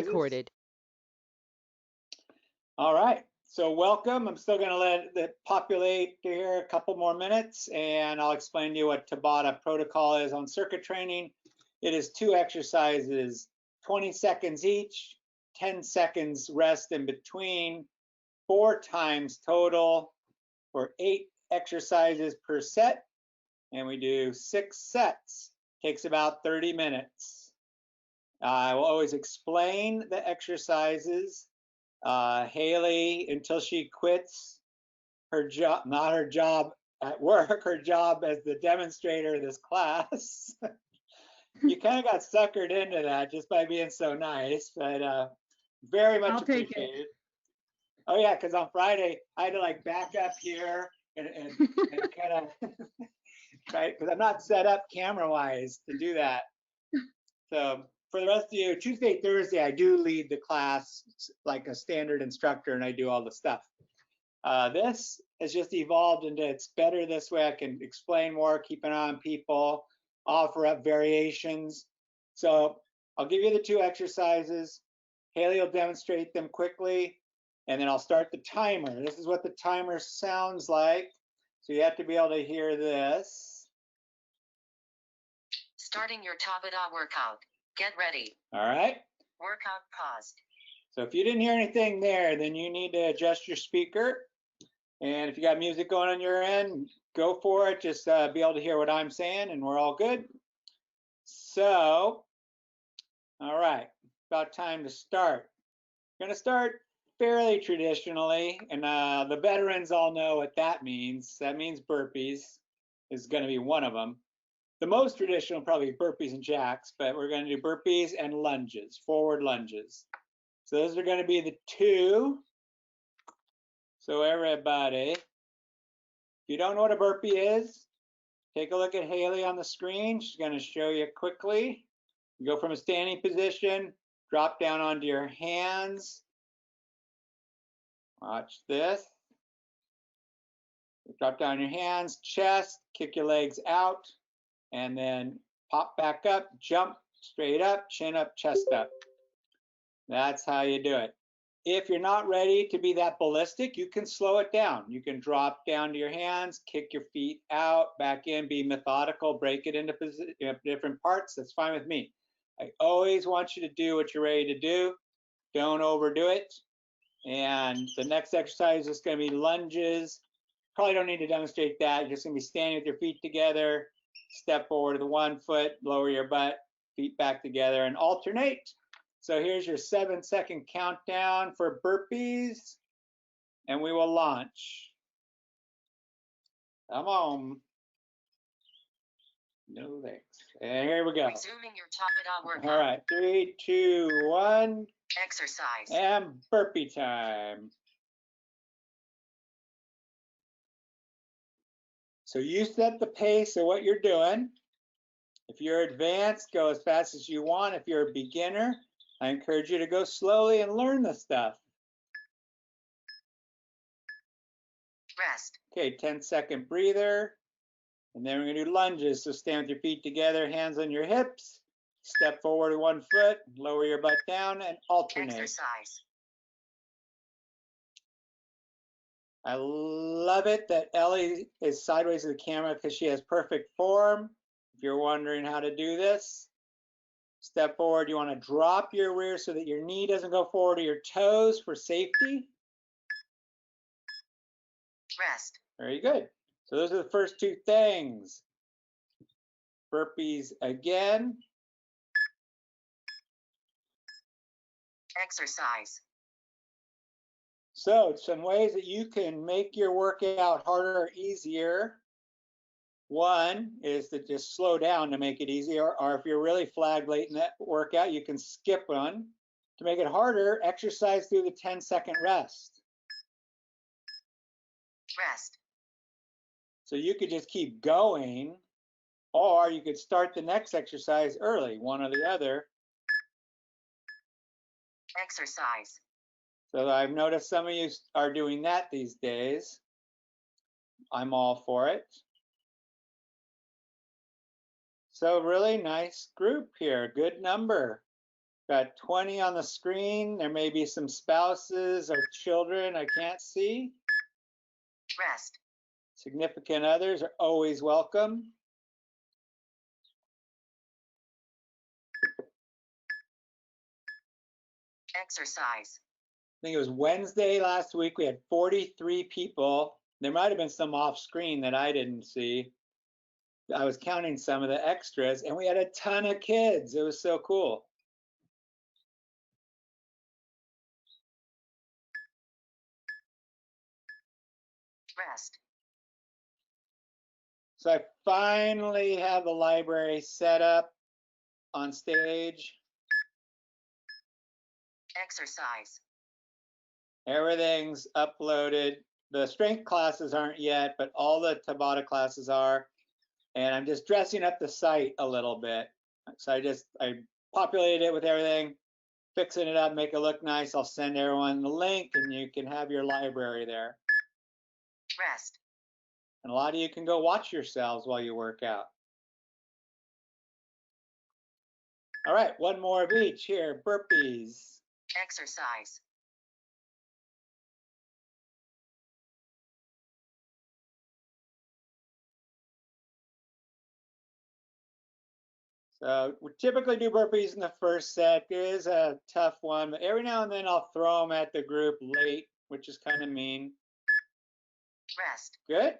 recorded. All right, so welcome. I'm still going to let it populate here a couple more minutes, and I'll explain to you what Tabata protocol is on circuit training. It is 2 exercises, 20 seconds each, 10 seconds rest in between, 4 times total for 8 exercises per set, and we do 6 sets. Takes about 30 minutes. I will always explain the exercises. Haley, until she quits her job, not her job at work, her job as the demonstrator of this class. You kind of got suckered into that just by being so nice, but very much appreciated. Oh yeah, because on Friday I had to like back up here and kind of right, because I'm not set up camera wise to do that. So for the rest of you, Tuesday, Thursday, I do lead the class like a standard instructor, and I do all the stuff. This has just evolved into it's better this way. I can explain more, keep an eye on people, offer up variations. So I'll give you the 2 exercises. Haley will demonstrate them quickly, and then I'll start the timer. This is what the timer sounds like. So you have to be able to hear this. Starting your Tabata workout. Get ready. All right. Workout paused. So if you didn't hear anything there, then you need to adjust your speaker. And if you got music going on your end, go for it. Just be able to hear what I'm saying, and we're all good. So, all right, about time to start. We're going to start fairly traditionally, and the veterans all know what that means. That means burpees is going to be one of them. The most traditional probably burpees and jacks, but we're going to do burpees and lunges, forward lunges. So those are going to be the 2. So everybody, if you don't know what a burpee is, take a look at Haley on the screen. She's going to show you quickly. You go from a standing position, drop down onto your hands. Watch this. Drop down your hands, chest, kick your legs out, and then pop back up, jump straight up, chin up, chest up. That's how you do it. If you're not ready to be that ballistic, you can slow it down. You can drop down to your hands, kick your feet out, back in, be methodical, break it into different parts. That's fine with me. I always want you to do what you're ready to do. Don't overdo it. And the next exercise is going to be lunges. Probably don't need to demonstrate that. You're just going to be standing with your feet together. Step forward to the 1 foot, lower your butt, feet back together, and alternate. So here's your 7-second countdown for burpees, and we will launch. Come on. No thanks. And here we go. Resuming your Tabata workout. All right, 3, 2, 1. Exercise. And burpee time. So you set the pace of what you're doing. If you're advanced, go as fast as you want. If you're a beginner, I encourage you to go slowly and learn the stuff. Rest. Okay, 10-second breather. And then we're going to do lunges. So stand with your feet together, hands on your hips. Step forward 1 foot, lower your butt down, and alternate. Exercise. I love it that Ellie is sideways to the camera because she has perfect form. If you're wondering how to do this, step forward. You want to drop your rear so that your knee doesn't go forward to your toes for safety. Rest. Very good. So those are the first 2 things. Burpees again. Exercise. So some ways that you can make your workout harder or easier. One is to just slow down to make it easier, or if you're really flagged late in that workout, you can skip one. To make it harder, exercise through the 10-second rest. Rest. So you could just keep going, or you could start the next exercise early, one or the other. Exercise. So I've noticed some of you are doing that these days. I'm all for it. So really nice group here, good number. Got 20 on the screen. There may be some spouses or children I can't see. Rest. Significant others are always welcome. Exercise. I think it was Wednesday last week. We had 43 people. There might have been some off screen that I didn't see. I was counting some of the extras, and we had a ton of kids. It was so cool. Rest. So I finally have the library set up on stage. Exercise. Everything's uploaded. The strength classes aren't yet, but all the Tabata classes are. And I'm just dressing up the site a little bit. So I populated it with everything, fixing it up, make it look nice. I'll send everyone the link and you can have your library there. Rest. And a lot of you can go watch yourselves while you work out. All right, one more of each here, burpees. Exercise. So we typically do burpees in the first set. It is a tough one, but every now and then I'll throw them at the group late, which is kind of mean. Rest. Good.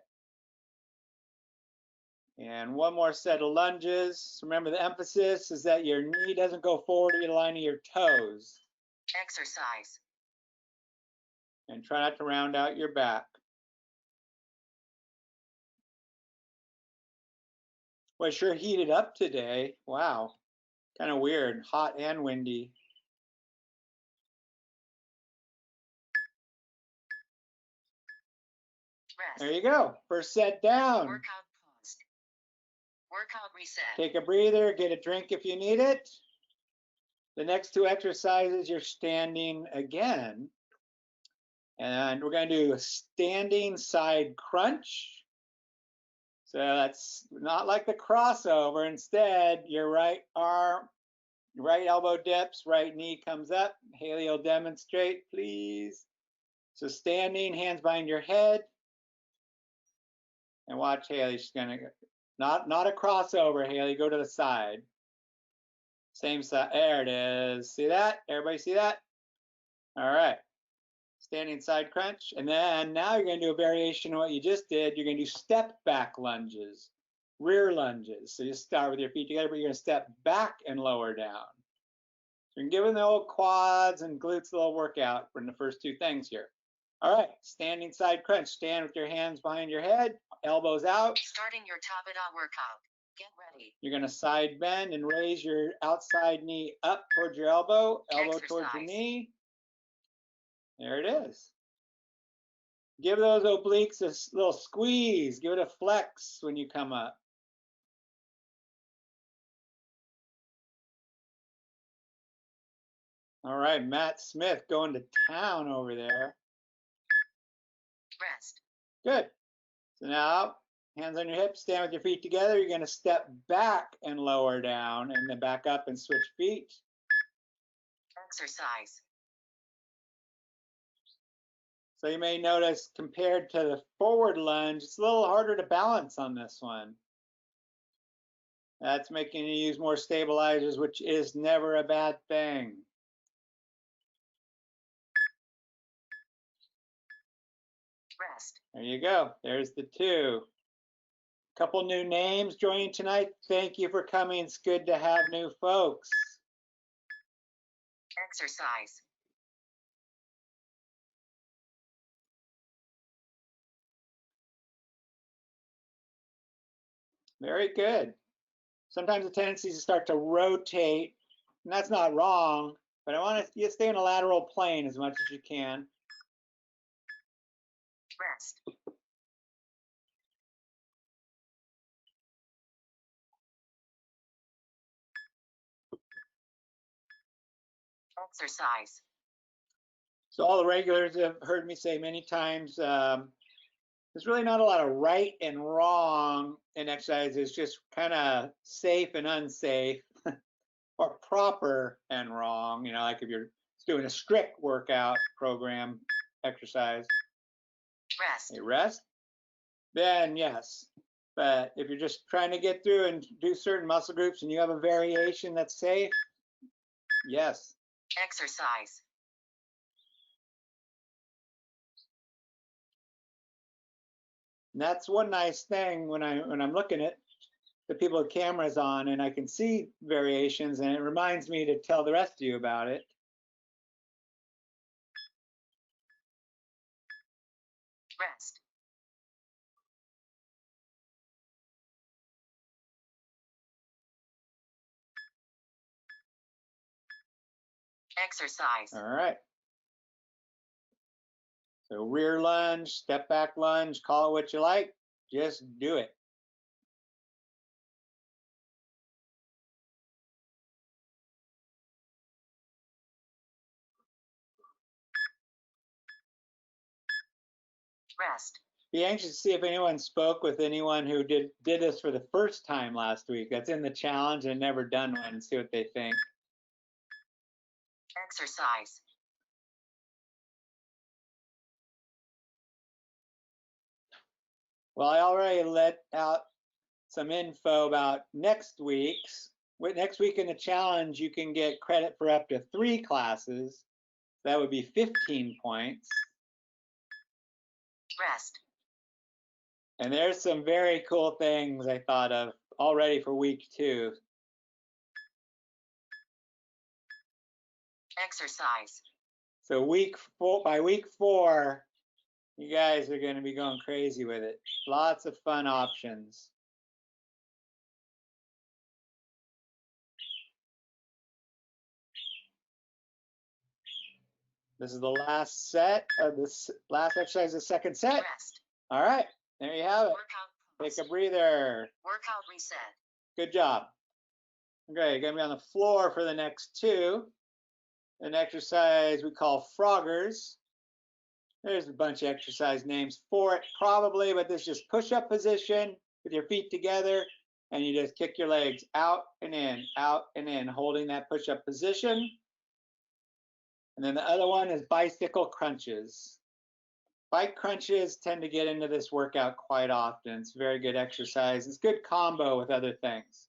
And one more set of lunges. Remember, the emphasis is that your knee doesn't go forward to the line of your toes. Exercise. And try not to round out your back. Well, it sure heated up today. Wow. Kind of weird, hot and windy. Rest. There you go. First set down. Workout paused. Workout reset. Take a breather, get a drink if you need it. The next two exercises, you're standing again. And we're going to do a standing side crunch. So that's not like the crossover. Instead, your right arm, right elbow dips, right knee comes up. Haley will demonstrate, please. So standing, hands behind your head. And watch Haley, she's gonna, not a crossover, Haley, go to the side. Same side, there it is. See that? Everybody see that? All right. Standing side crunch. And then now you're gonna do a variation of what you just did. You're gonna do step back lunges, rear lunges. So you start with your feet together, but you're gonna step back and lower down. So you're giving the old quads and glutes a little workout from the first two things here. All right, standing side crunch. Stand with your hands behind your head, elbows out. Starting your Tabata workout. Get ready. You're gonna side bend and raise your outside knee up towards your elbow, elbow towards your Exercise. knee. There it is. Give those obliques a little squeeze. Give it a flex when you come up. All right, Matt Smith going to town over there. Rest. Good. So now, hands on your hips, stand with your feet together. You're gonna step back and lower down and then back up and switch feet. Exercise. So you may notice compared to the forward lunge, it's a little harder to balance on this one. That's making you use more stabilizers, which is never a bad thing. Rest. There you go. There's the two. Couple new names joining tonight. Thank you for coming. It's good to have new folks. Exercise. Very good. Sometimes the tendency is to start to rotate, and that's not wrong, but I want you to stay in a lateral plane as much as you can. Rest. Exercise. So all the regulars have heard me say many times, there's really not a lot of right and wrong in exercise. It's just kind of safe and unsafe. or proper and wrong, you know, like if you're doing a strict workout program exercise, Rest. a rest, then yes. But if you're just trying to get through and do certain muscle groups and you have a variation that's safe, yes. Exercise. And that's one nice thing when I'm looking at the people with cameras on and I can see variations, and it reminds me to tell the rest of you about it. Rest. Exercise. All right. So rear lunge, step back lunge, call it what you like, just do it. Rest. Be anxious to see if anyone spoke with anyone who did this for the first time last week. That's in the challenge and never done one, and see what they think. Exercise. Well, I already let out some info about next week's. Next week in the challenge, you can get credit for up to 3 classes. That would be 15 points. Rest. And there's some very cool things I thought of already for week 2. Exercise. So by week 4, you guys are going to be going crazy with it. Lots of fun options. This is the last set of this last exercise, the second set. Rest. All right, there you have it. Workout. Take a breather. Workout reset. Good job. Okay, you're going to be on the floor for the next 2. An exercise we call froggers. There's a bunch of exercise names for it probably, but this is just push-up position with your feet together, and you just kick your legs out and in, holding that push-up position. And then the other one is bicycle crunches. Bike crunches tend to get into this workout quite often. It's a very good exercise. It's a good combo with other things.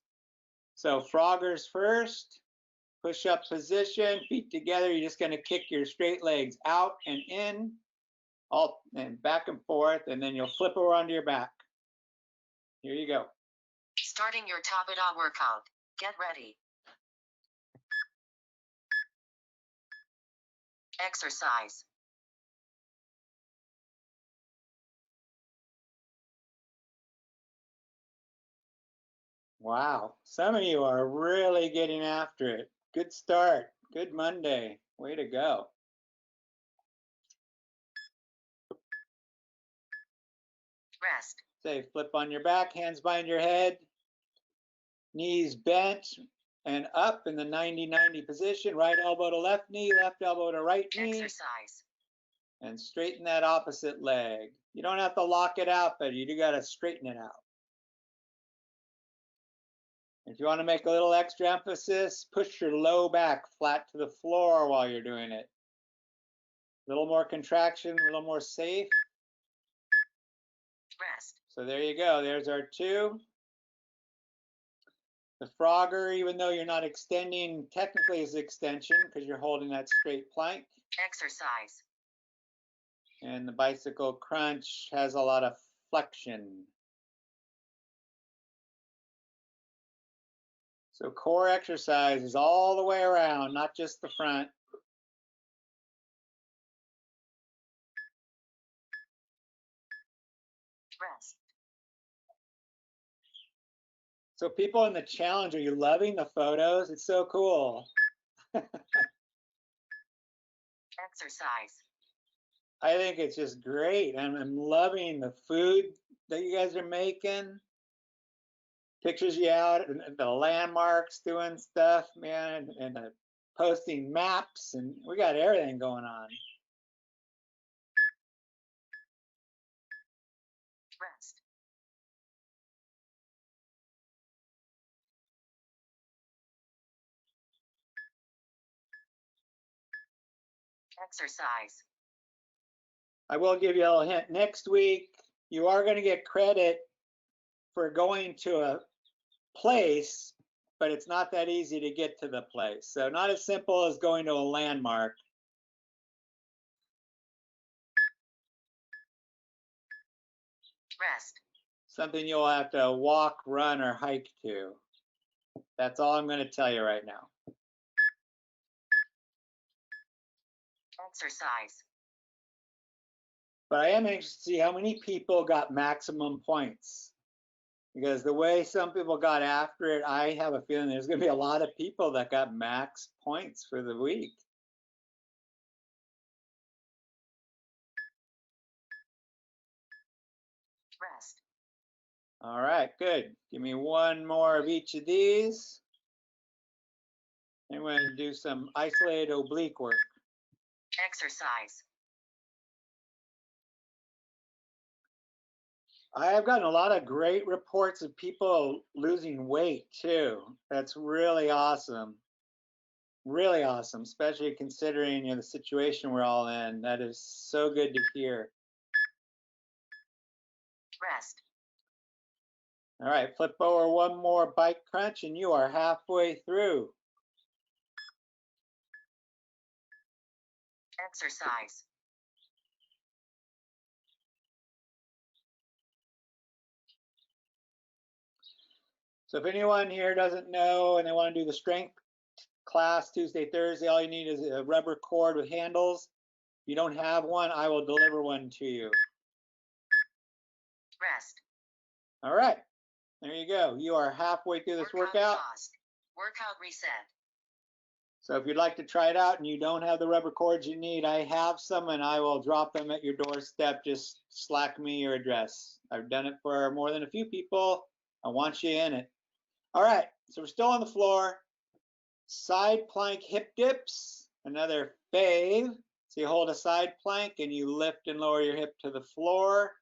So froggers first, push-up position, feet together. You're just going to kick your straight legs out and in, and back and forth, and then you'll flip over onto your back. Here you go. Starting your Tabata workout. Get ready. Exercise. Wow, some of you are really getting after it. Good start. Good Monday. Way to go. Rest. Say flip on your back, hands behind your head, knees bent and up in the 90-90 position, right elbow to left knee, left elbow to right knee. Exercise. And straighten that opposite leg. You don't have to lock it out, but you do got to straighten it out. If you want to make a little extra emphasis, push your low back flat to the floor while you're doing it. A little more contraction, a little more safe. Rest. So there you go. There's our 2. The frogger, even though you're not extending, technically is extension because you're holding that straight plank. Exercise. And the bicycle crunch has a lot of flexion. So core exercise is all the way around, not just the front. Rest. So people in the challenge, are you loving the photos? It's so cool. Exercise. I think it's just great. I'm loving the food that you guys are making. Pictures you out, and the landmarks doing stuff, man, and posting maps, and we got everything going on. Rest. Exercise. I will give you a little hint. Next week, you are going to get credit for going to a place, but it's not that easy to get to the place. So not as simple as going to a landmark. Rest. Something you'll have to walk, run, or hike to. That's all I'm going to tell you right now. Exercise. But I am anxious to see how many people got maximum points. Because the way some people got after it, I have a feeling there's going to be a lot of people that got max points for the week. Rest. All right, good. Give me one more of each of these. And we're going to do some isolated oblique work. Exercise. I have gotten a lot of great reports of people losing weight too. That's really awesome. Really awesome, especially considering the situation we're all in. That is so good to hear. Rest. All right, flip over one more bike crunch and you are halfway through. Exercise. So if anyone here doesn't know and they want to do the strength class Tuesday, Thursday, all you need is a rubber cord with handles. If you don't have one, I will deliver one to you. Rest. All right, there you go. You are halfway through this workout. Paused. Workout reset. So if you'd like to try it out and you don't have the rubber cords you need, I have some and I will drop them at your doorstep. Just slack me your address. I've done it for more than a few people. I want you in it. All right, so we're still on the floor. Side plank hip dips, another fave. So you hold a side plank and you lift and lower your hip to the floor.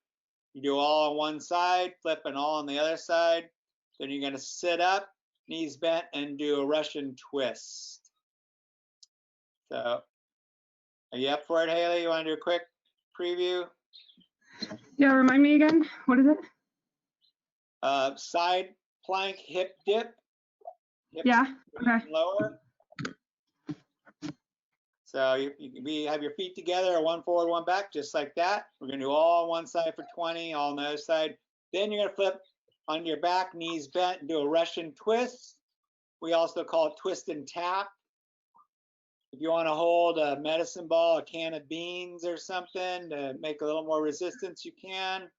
You do all on one side, flip and all on the other side. Then you're gonna sit up, knees bent, and do a Russian twist. So, are you up for it, Haley? You wanna do a quick preview? Yeah, remind me again. What is it? Side plank hip dip. Hip Yeah, okay. lower. So you have your feet together, one forward, one back, just like that. We're gonna do all on one side for 20, all on the other side. Then you're gonna flip on your back, knees bent, and do a Russian twist. We also call it twist and tap. If you wanna hold a medicine ball, a can of beans or something to make a little more resistance, you can.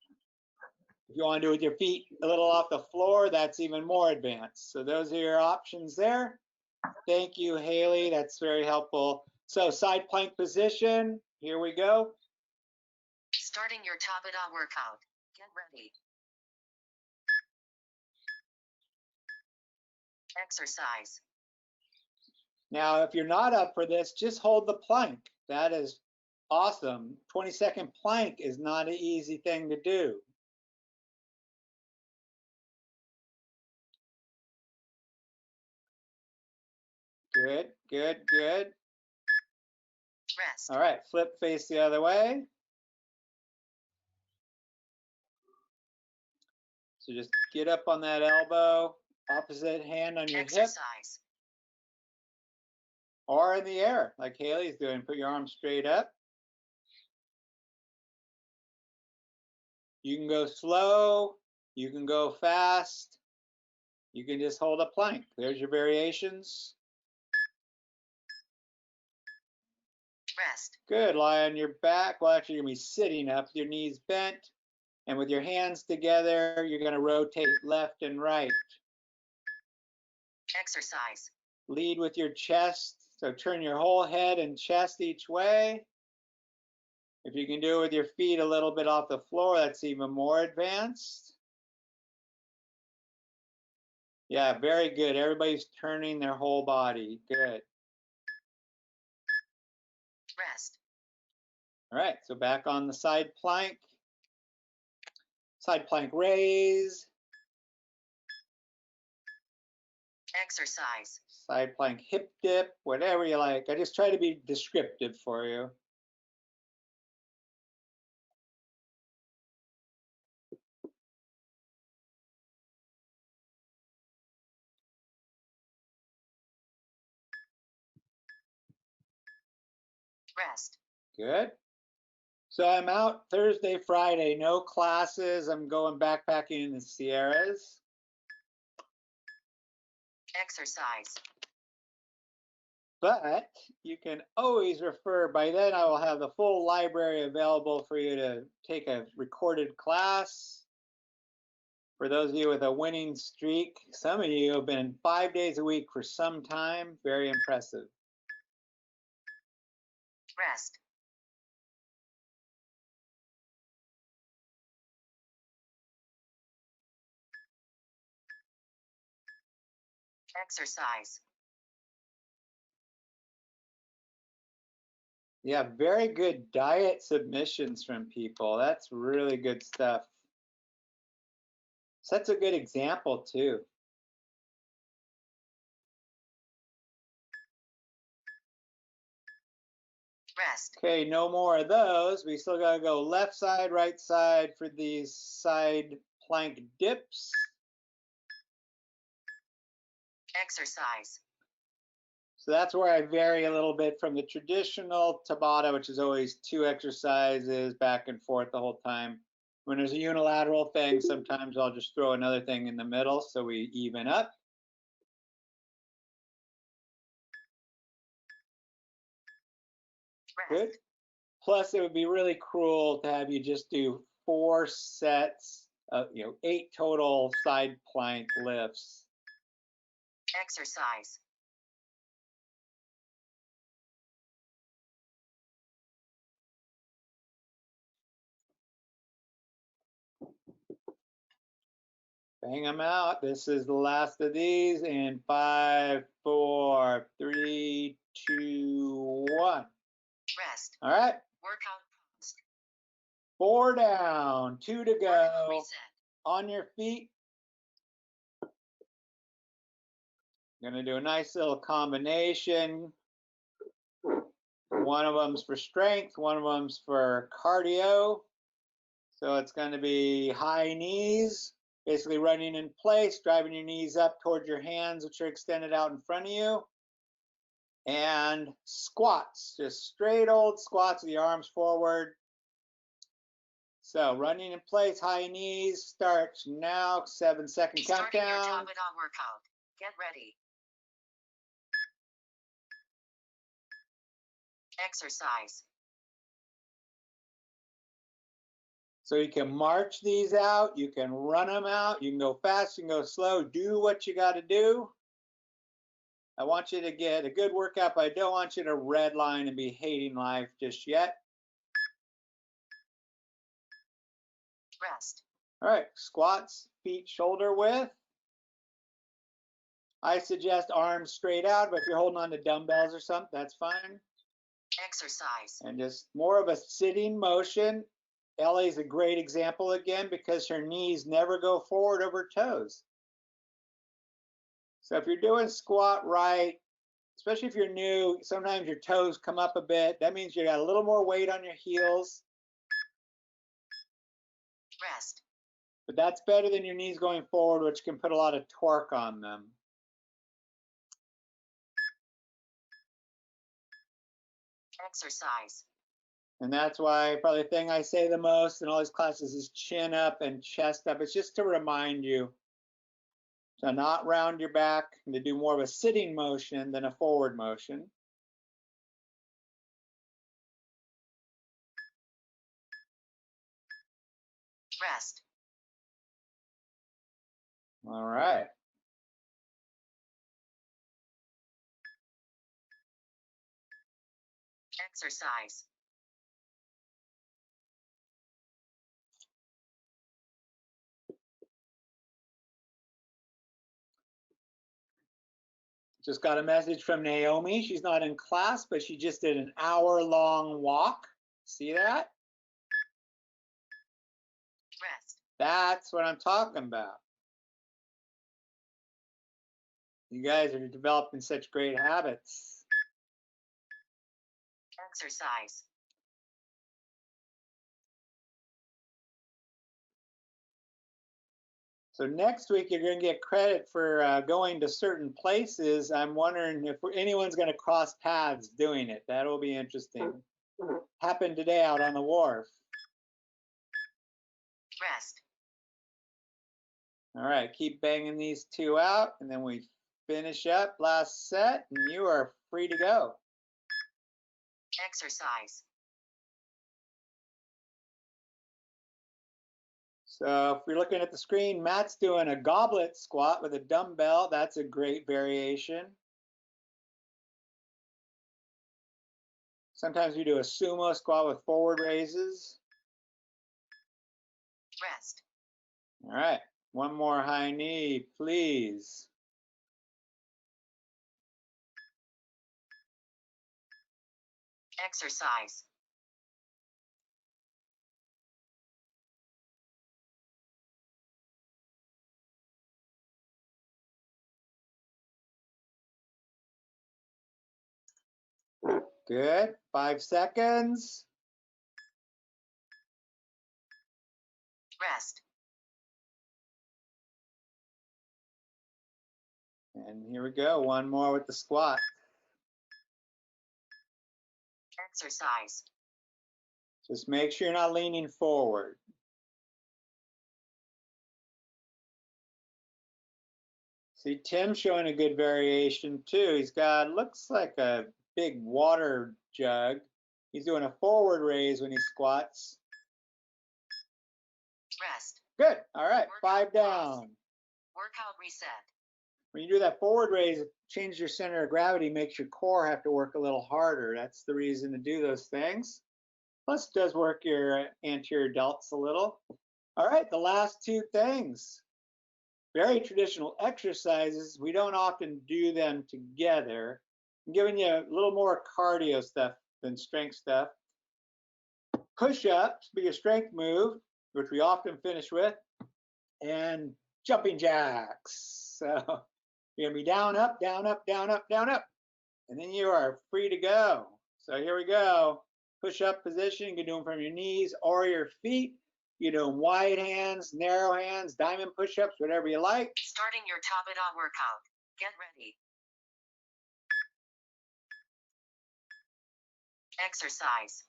If you wanna do it with your feet a little off the floor, that's even more advanced. So those are your options there. Thank you, Haley, that's very helpful. So side plank position, here we go. Starting your Tabata workout. Get ready. Exercise. Now, if you're not up for this, just hold the plank. That is awesome. 20-second plank is not an easy thing to do. Good, good, good. Rest. All right, flip face the other way. So just get up on that elbow, opposite hand on your hip, or in the air, like Haley's doing. Put your arms straight up. You can go slow, you can go fast, you can just hold a plank. There's your variations. Rest. Good, lie on your back. Well, actually, you're gonna be sitting up, your knees bent, and with your hands together, you're gonna rotate left and right. Exercise. Lead with your chest, so turn your whole head and chest each way. If you can do it with your feet a little bit off the floor, that's even more advanced. Yeah, very good. Everybody's turning their whole body. Good. Rest. All right, so back on the side plank. Side plank raise. Exercise. Side plank hip dip, whatever you like. I just try to be descriptive for you. Rest. Good. So I'm out Thursday, Friday, no classes. I'm going backpacking in the Sierras. Exercise. But you can always refer. By then I will have the full library available for you to take a recorded class. For those of you with a winning streak, some of you have been 5 days a week for some time. Very impressive. Rest. Exercise. Yeah, very good diet submissions from people. That's really good stuff. Sets a good example too. Rest. Okay, no more of those. We still gotta go left side, right side for these side plank dips. Exercise. So that's where I vary a little bit from the traditional Tabata, which is always 2 exercises back and forth the whole time. When there's a unilateral thing, sometimes I'll just throw another thing in the middle so we even up. Rest. Good. Plus, it would be really cruel to have you just do 4 sets of, 8 total side plank lifts. Exercise. Bang them out. This is the last of these in 5, 4, 3, 2, 1. Rest. All right. Workout paused. 4 down, 2 to Workout go. reset. On your feet. Gonna do a nice little combination. One of them's for strength, one of them's for cardio. So it's going to be high knees, basically running in place, driving your knees up towards your hands, which are extended out in front of you. And squats, just straight old squats with your arms forward. So running in place, high knees, starts now, 7-second Starting your countdown. Tabata workout. Get ready. Exercise. So you can march these out, you can run them out, you can go fast, you can go slow, do what you got to do. I want you to get a good workout, but I don't want you to redline and be hating life just yet. Rest. All right, squats, feet shoulder width. I suggest arms straight out, but if you're holding on to dumbbells or something, that's fine. Exercise. And just more of a sitting motion. Ellie is a great example again because her knees never go forward over toes. So if you're doing squat right, especially if you're new, sometimes your toes come up a bit. That means you got a little more weight on your heels. Rest. But that's better than your knees going forward, which can put a lot of torque on them. Exercise. And that's why probably the thing I say the most in all these classes is chin up and chest up. It's just to remind you to not round your back and to do more of a sitting motion than a forward motion. Rest. All right. Exercise. Just got a message from Naomi. She's not in class, but she just did an hour-long walk. See that? Rest. That's what I'm talking about. You guys are developing such great habits. Exercise. So next week you're going to get credit for going to certain places. I'm wondering if anyone's going to cross paths doing it. That'll be interesting. Happened today out on the wharf. Rest. All right, keep banging these two out, and then we finish up last set, and you are free to go. Exercise. So if you're looking at the screen, Matt's doing a goblet squat with a dumbbell. That's a great variation. Sometimes we do a sumo squat with forward raises. Rest. All right, one more high knee, please. Exercise. Good, 5 seconds. Rest. And here we go, one more with the squat. Exercise. Just make sure you're not leaning forward. See, Tim's showing a good variation too. He's got, looks like a big water jug. He's doing a forward raise when he squats. Rest. Good, all right, Workout 5 down. Workout reset. When you do that forward raise, it changes your center of gravity, makes your core have to work a little harder. That's the reason to do those things. Plus, it does work your anterior delts a little. All right, the last 2 things. Very traditional exercises. We don't often do them together. I'm giving you a little more cardio stuff than strength stuff. Push-ups, be a strength move, which we often finish with, and jumping jacks. So you're gonna be down, up, down, up, down, up, down, up. And then you are free to go. So here we go. Push-up position, you can do them from your knees or your feet. You do wide hands, narrow hands, diamond push-ups, whatever you like. Starting your Tabata workout. Get ready. Exercise.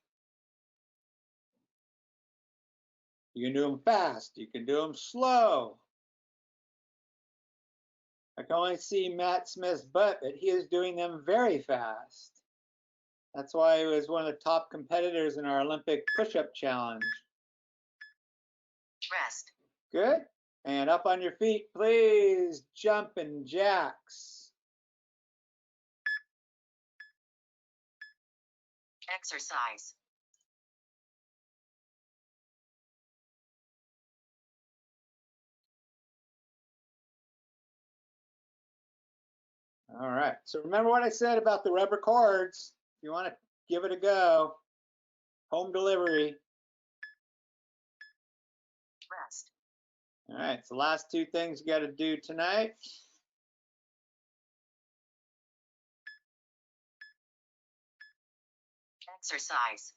You can do them fast, you can do them slow. I can only see Matt Smith's butt, but he is doing them very fast. That's why he was one of the top competitors in our Olympic push-up challenge. Rest. Good. And up on your feet, please. Jumping jacks. Exercise. All right. So remember what I said about the rubber cords. If you want to give it a go, home delivery. Rest. All right. So last 2 things you got to do tonight. Exercise.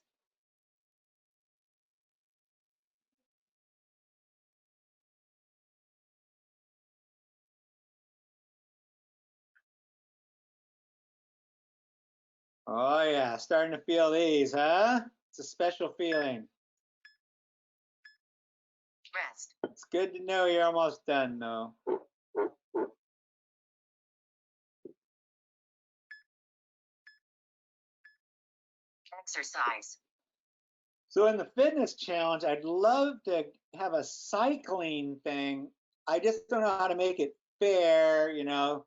Oh yeah, starting to feel these, huh? It's a special feeling. Rest. It's good to know you're almost done though. Exercise. So in the fitness challenge, I'd love to have a cycling thing. I just don't know how to make it fair, you know,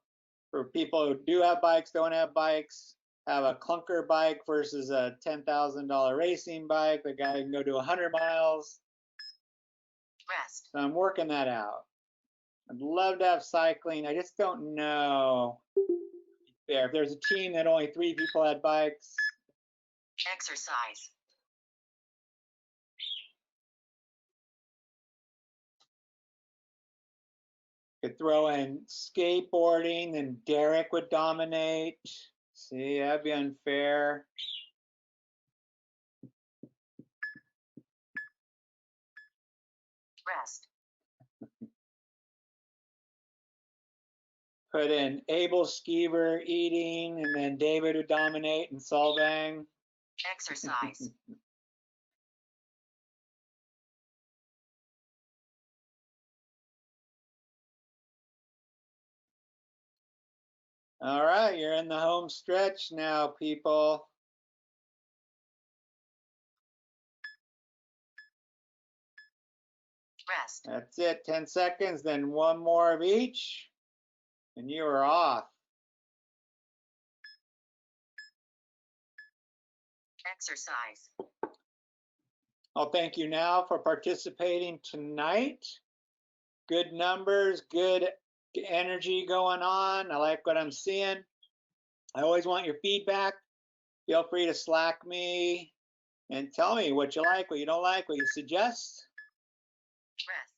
for people who do have bikes, don't have bikes, have a clunker bike versus a $10,000 racing bike. The guy can go do 100 miles. Rest. So I'm working that out. I'd love to have cycling. I just don't know fair. If there's a team that only 3 people had bikes. Exercise. Could throw in skateboarding, then Derek would dominate. See, that'd be unfair. Rest. Put in Abel Skeever eating, and then David would dominate and Solvang. Exercise. All right, you're in the home stretch now, people. Rest. That's it, 10 seconds, then one more of each, and you are off. Exercise. I'll thank you now for participating tonight. Good numbers, good energy going on. I like what I'm seeing. I always want your feedback. Feel free to Slack me and tell me what you like, what you don't like, what you suggest. Rest.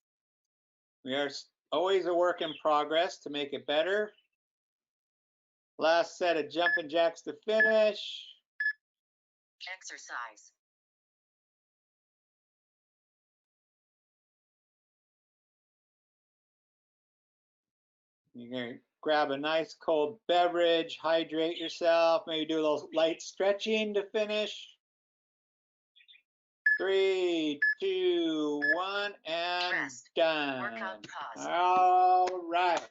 We are always a work in progress to make it better. Last set of jumping jacks to finish. Exercise. You're going to grab a nice cold beverage, hydrate yourself, maybe do a little light stretching to finish. 3, 2, 1, and Rest. done. Workout pause. All right.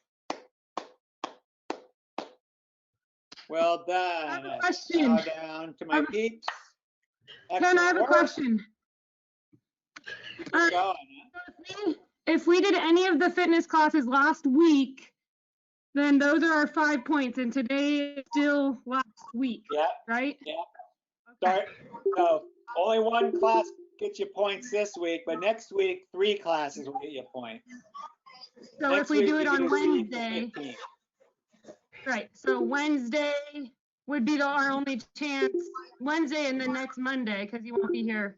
Well done. I have a question. Bow down to my peeps. Ken, I have Excellent a work. question. Keep it going. If we did any of the fitness classes last week, then those are our 5 points, and today is still last week, Yeah, right? yeah. Okay. Start. So only one class gets you points this week, but next week 3 classes will get you points. So Next if we week, do it you on do 3 for Wednesday, 15. right, so Wednesday would be our only chance, Wednesday and then next Monday, because you won't be here